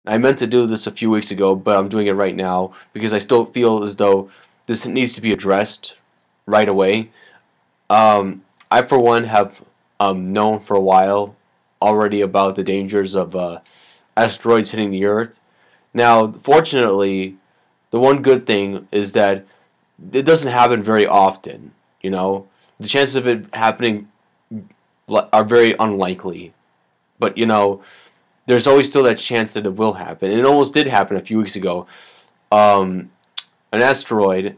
I meant to do this a few weeks ago, but I'm doing it right now because I still feel as though this needs to be addressed right away. I, for one, have known for a while already about the dangers of asteroids hitting the Earth. Now, fortunately, the one good thing is that it doesn't happen very often. You know, the chances of it happening are very unlikely. But there's always still that chance that it will happen. And it almost did happen a few weeks ago. Um, an asteroid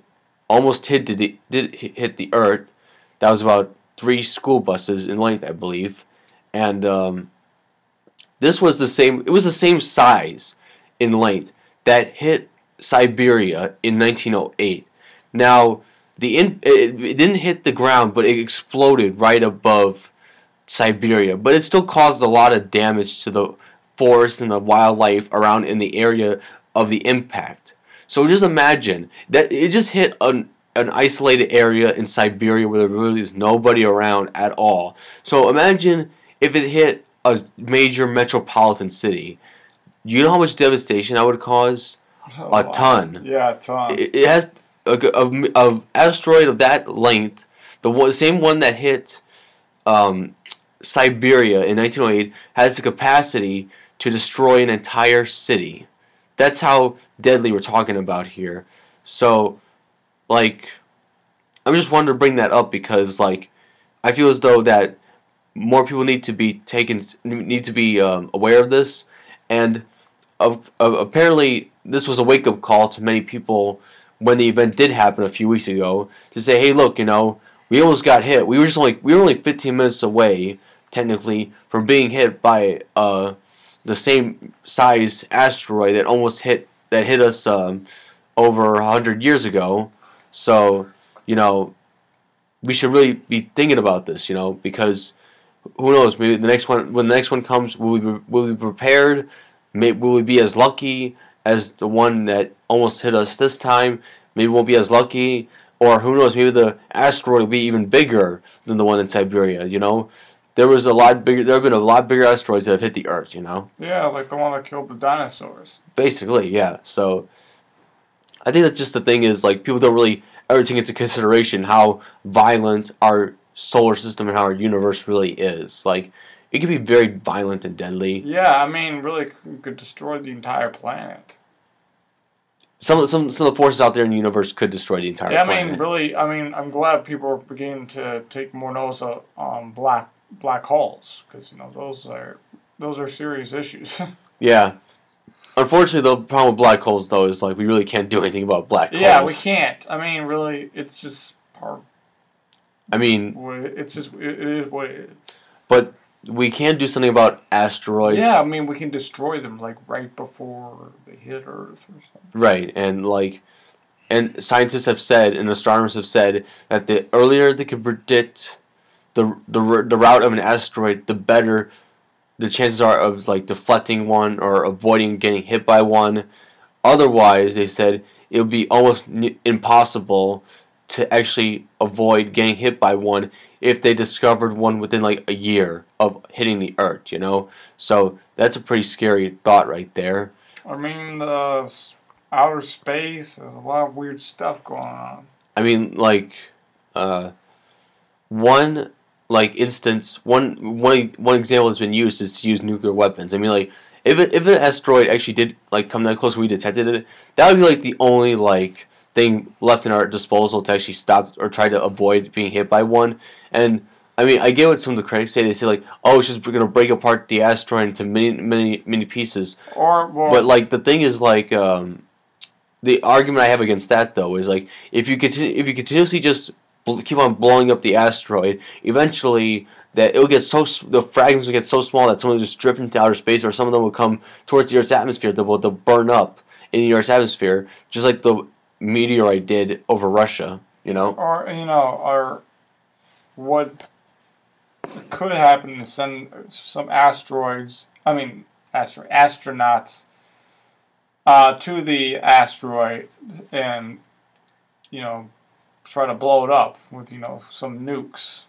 almost did hit the Earth. That was about 3 school buses in length, I believe. And this was the same. It was the same size in length that hit Siberia in 1908. Now, it didn't hit the ground, but it exploded right above Siberia. But it still caused a lot of damage to the forest and the wildlife around in the area of the impact. So just imagine that it just hit an isolated area in Siberia where there really is nobody around at all. So imagine if it hit a major metropolitan city. You know how much devastation that would cause? A A lot. ton. Yeah, a ton. It has a asteroid of that length, same one that hit um, Siberia in 1908, has the capacity to destroy an entire city. That's how deadly we're talking about here. So, like, I'm just wanting to bring that up because, like, I feel as though that more people need to be aware of this, and apparently this was a wake up call to many people when the event did happen a few weeks ago to say, hey, look, we almost got hit. We were only 15 minutes away, technically, from being hit by the same size asteroid that hit us over 100 years ago. So, you know, we should really be thinking about this, because who knows? Maybe when the next one comes, will we be prepared? Will we be as lucky as the one that almost hit us this time? Maybe we won't be as lucky, or who knows? Maybe the asteroid will be even bigger than the one in Siberia. There was a lot bigger. There have been a lot bigger asteroids that have hit the Earth. Yeah, like the one that killed the dinosaurs. Basically, yeah. So I think that just the thing is, like, people don't really ever take into consideration how violent our solar system and how our universe really is. Like, it can be very violent and deadly. Yeah, I mean, really could destroy the entire planet. Some of the forces out there in the universe could destroy the entire Yeah, I mean, planet. really, I mean, I'm glad people are beginning to take more notice of black holes because those are serious issues. Yeah. Unfortunately, the problem with black holes, though, is like we really can't do anything about black holes. Yeah, we can't. I mean, really, it's just part. I mean, It's just it is what it is. but we can do something about asteroids. Yeah, I mean, we can destroy them like right before they hit Earth or something. Right, and scientists have said and astronomers have said that the earlier they can predict the route of an asteroid, the better the chances are of like deflecting one or avoiding getting hit by one. Otherwise, they said it would be almost impossible to actually avoid getting hit by one if they discovered one within like a year of hitting the Earth. So that's a pretty scary thought right there. I mean, the outer space, there's a lot of weird stuff going on. I mean, like, one like instance, one example that's been used is to use nuclear weapons. I mean, like, if an asteroid actually did like come that close, we detected it, that would be like the only like thing left in our disposal to actually stop or try to avoid being hit by one. And I mean, I get what some of the critics say. They say like, oh, it's just gonna break apart the asteroid into many pieces. Or well, But like the thing is like the argument I have against that though is like if you continuously just keep on blowing up the asteroid, eventually the fragments will get so small that some will just drift into outer space, or some of them will come towards the Earth's atmosphere. They'll burn up in the Earth's atmosphere, just like the meteorite did over Russia. or what could happen is send some asteroids. I mean, astronauts to the asteroid and try to blow it up with some nukes.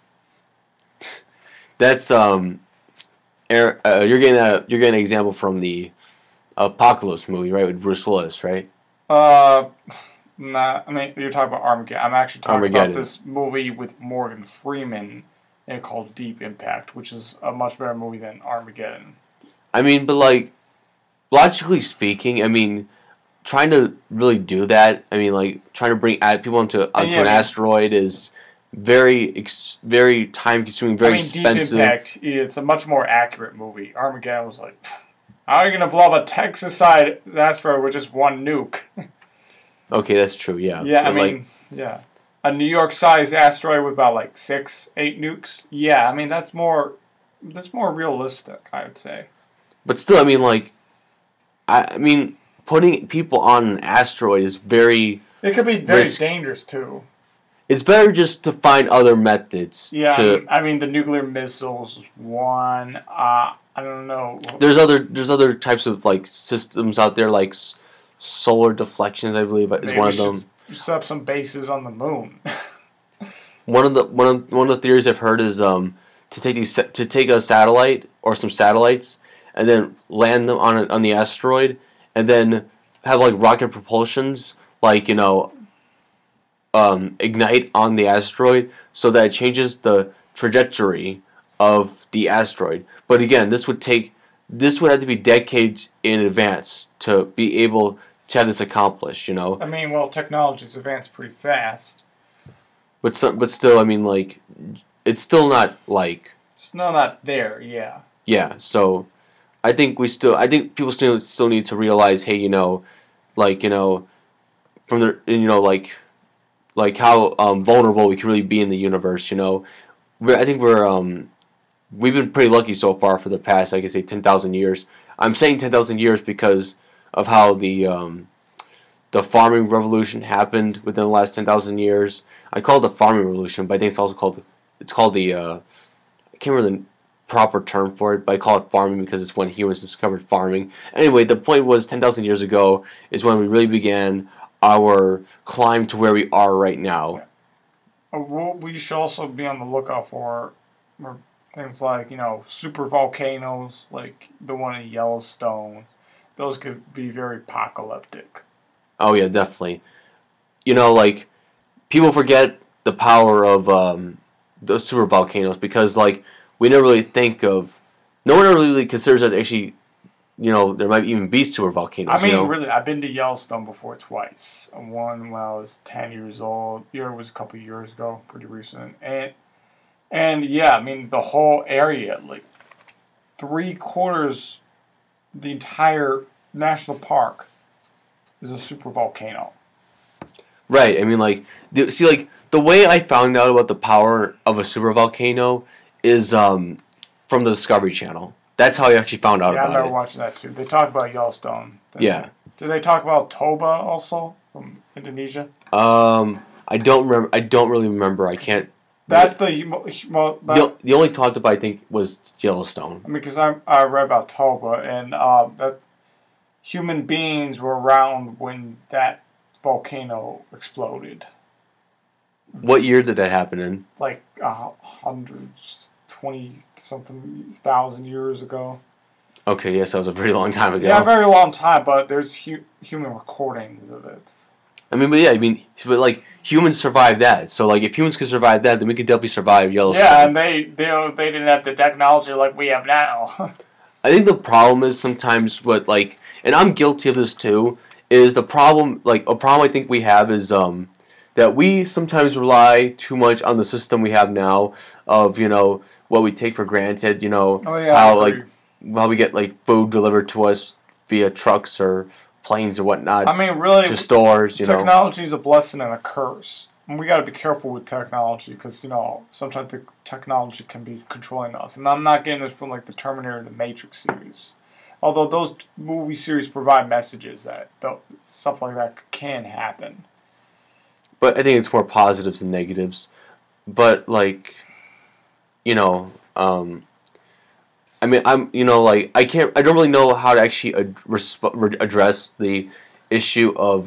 That's you're getting an example from the Apocalypse movie, right, with Bruce Willis, right? Uh, nah. I mean, you're talking about Armageddon. I'm actually talking Armageddon. about this movie with Morgan Freeman, and called Deep Impact, which is a much better movie than Armageddon. I mean, but like logically speaking, I mean, trying to really do that, I mean, like trying to add people onto an asteroid is very time consuming, very expensive. Deep Impact, it's a much more accurate movie. Armageddon was like, how are you gonna blow up a Texas-sized asteroid with just one nuke? Okay, that's true. Yeah. Yeah, but I mean, like, yeah, a New York-sized asteroid with about like 6, 8 nukes. Yeah, I mean that's more realistic, I would say. but still, I mean, like, I mean, putting people on an asteroid is very. It could be very dangerous too. It's better just to find other methods. Yeah, I mean the nuclear missiles one. I don't know. There's other types of like systems out there, like solar deflections, I believe is Maybe one of them. Set up some bases on the moon. One of the theories I've heard is to take a satellite or some satellites and then land them on the asteroid and then have like rocket propulsions, like ignite on the asteroid so that it changes the trajectory of the asteroid. But again, this would have to be decades in advance to be able to have this accomplished. I mean, well, technology's advanced pretty fast. But still, I mean, like, it's still not like. It's still not there. Yeah. Yeah. So, I think people still need to realize, hey, like, from the like how vulnerable we can really be in the universe. I think we've been pretty lucky so far for the past, I could say, 10,000 years. I'm saying 10,000 years because of how the farming revolution happened within the last 10,000 years. I call it the farming revolution, but I think it's also called the I can't remember the proper term for it, but I call it farming because it's when humans discovered farming. Anyway, the point was 10,000 years ago is when we really began our climb to where we are right now. We should also be on the lookout for things like, super volcanoes, like the one in Yellowstone. Those could be very apocalyptic. Oh yeah, definitely. Like, people forget the power of those super volcanoes because, like, we never really think of. No one really considers that actually, there might even be super volcanoes. I mean, really, I've been to Yellowstone before twice. One when I was 10 years old. The other was a couple years ago, pretty recent. And yeah, I mean, the whole area, like 3/4, the entire national park is a super volcano. Right. I mean, like, the way I found out about the power of a super volcano is from the Discovery Channel. That's how I actually found out about it. Yeah, I remember watching that too. They talk about Yellowstone. Yeah. Did they talk about Toba also from Indonesia? I don't remember. I don't really remember. I can't. That's the only talked about, I think, was Yellowstone. I mean, because I read about Toba, and that human beings were around when that volcano exploded. What year did that happen in? Like 120-something thousand years ago. Okay, yes, that was a very long time ago. Yeah, a very long time, but there's human recordings of it. I mean, but like, humans survived that. So, like, if humans could survive that, then we could definitely survive Yellowstone. Yeah, and they didn't have the technology like we have now. I think the problem is sometimes and I'm guilty of this too, is the problem, like, a problem I think we have is, that we sometimes rely too much on the system we have now of, what we take for granted, Oh, yeah, how we get, like, food delivered to us via trucks or planes or whatnot. I mean, really, to stores, technology is a blessing and a curse. And we got to be careful with technology because, sometimes the technology can be controlling us. And I'm not getting this from, like, the Terminator and the Matrix series. Although those movie series provide messages that stuff like that can happen. But I think it's more positives than negatives. But, like, I mean, I don't really know how to actually address the issue of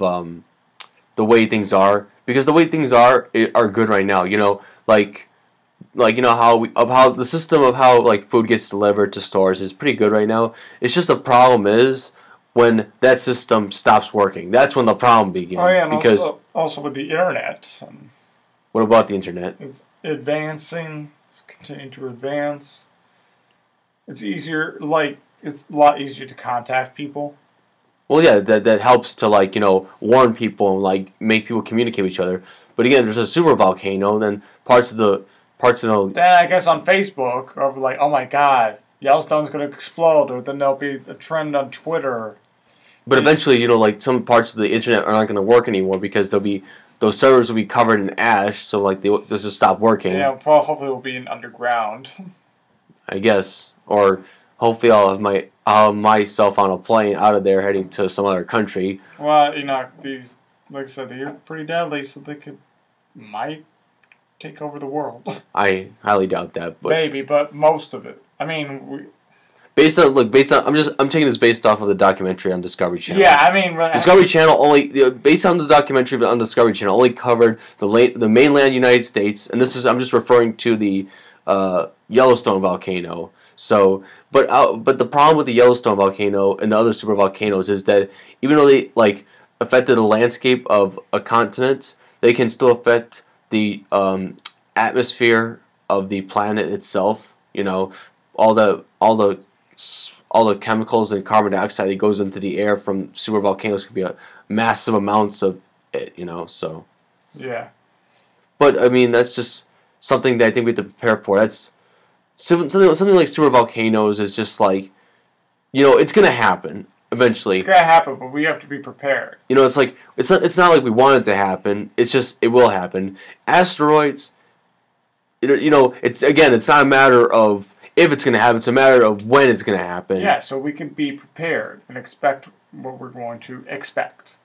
the way things are, because the way things are good right now. How the system of how, like, food gets delivered to stores is pretty good right now. It's just the problem is when that system stops working. That's when the problem begins. Oh yeah, and because also with the internet, what about the internet? it's advancing. It's continuing to advance. It's easier, like it's a lot easier to contact people. Well, yeah, that helps to like warn people and like make people communicate with each other. But again, there's a super volcano, then parts of the Then I guess on Facebook, or like, oh my God, Yellowstone's gonna explode, or then there'll be a trend on Twitter. But eventually, like some parts of the internet are not going to work anymore because those servers will be covered in ash. So like they'll just stop working. Yeah, well, hopefully we'll be in underground. I guess, or hopefully I'll have myself on a plane out of there heading to some other country. Well, these, like I said, they're pretty deadly, so might take over the world. I highly doubt that, but Maybe, but most of it. I mean, I'm taking this based off of the documentary on Discovery Channel. yeah, I mean, Discovery Channel only based on the documentary on Discovery Channel only covered the mainland United States, and I'm just referring to the Yellowstone volcano. So, but the problem with the Yellowstone volcano and the other supervolcanoes is that even though they like affected the landscape of a continent, they can still affect the atmosphere of the planet itself. All the chemicals and carbon dioxide that goes into the air from supervolcanoes could be massive amounts of it. So. yeah. But I mean, that's just something that I think we have to prepare for. That's something like supervolcanoes is just like, it's gonna happen eventually. It's gonna happen, but we have to be prepared. It's like it's not like we want it to happen. It's just it will happen. Asteroids. It's not a matter of if it's gonna happen. It's a matter of when it's gonna happen. Yeah, so we can be prepared and expect what we're going to expect.